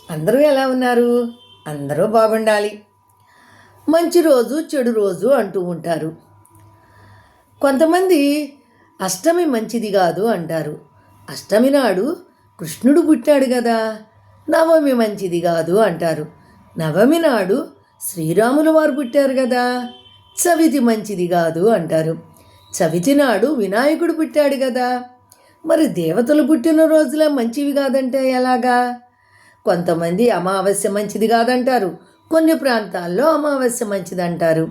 అందరూ ఎలా ఉన్నారు? అందరూ బాగుండాలి. మంచి రోజు చెడు రోజు అంటూ ఉంటారు. కొంతమంది అష్టమి మంచిది కాదు అంటారు. అష్టమి నాడు కృష్ణుడు పుట్టాడు కదా, నవమి మంచిది కాదు అంటారు. నవమి నాడు శ్రీరాములు వారు పుట్టారు కదా, చవితి మంచిది కాదు అంటారు. చవితి నాడు వినాయకుడు పుట్టాడు కదా, మరి దేవతలు పుట్టిన రోజులే మంచివి కాదంటే ఎలాగా? కొంతమంది అమావాస్య మంచిది కాదంటారు, కొన్ని ప్రాంతాల్లో అమావాస్య మంచిది అంటారు.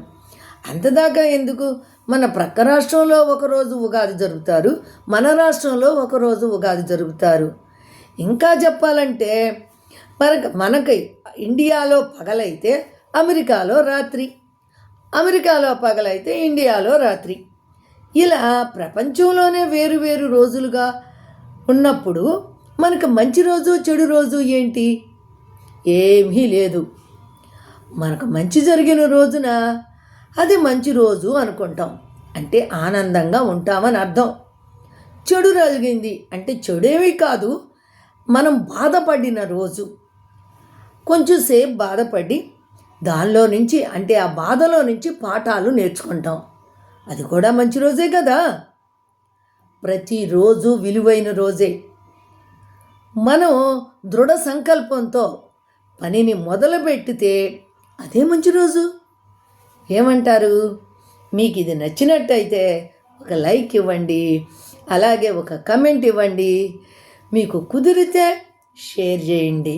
అంతదాకా ఎందుకు? మన ప్రక్క రాష్ట్రంలో ఒకరోజు ఉగాది జరుపుతారు, మన రాష్ట్రంలో ఒకరోజు ఉగాది జరుపుతారు. ఇంకా చెప్పాలంటే మనకి ఇండియాలో పగలైతే అమెరికాలో రాత్రి, అమెరికాలో పగలైతే ఇండియాలో రాత్రి. ఇలా ప్రపంచంలోనే వేరు వేరు రోజులుగా ఉన్నప్పుడు మనకు మంచి రోజు చెడు రోజు ఏంటి? ఏమీ లేదు. మనకు మంచి జరిగిన రోజున అది మంచి రోజు అనుకుంటాం, అంటే ఆనందంగా ఉంటామని అర్థం. చెడు జరిగింది అంటే చెడేమీ కాదు, మనం బాధపడిన రోజు, కొంచెం సేపు బాధపడి దానిలో నుంచి, అంటే ఆ బాధలో నుంచి పాఠాలు నేర్చుకుంటాం. అది కూడా మంచి రోజే కదా. ప్రతిరోజు విలువైన రోజే. మనం దృఢ సంకల్పంతో పనిని మొదలుపెట్టితే అదే మంచి రోజు. ఏమంటారు? మీకు ఇది నచ్చినట్టయితే ఒక లైక్ ఇవ్వండి, అలాగే ఒక కమెంట్ ఇవ్వండి, మీకు కుదిరితే షేర్ చేయండి.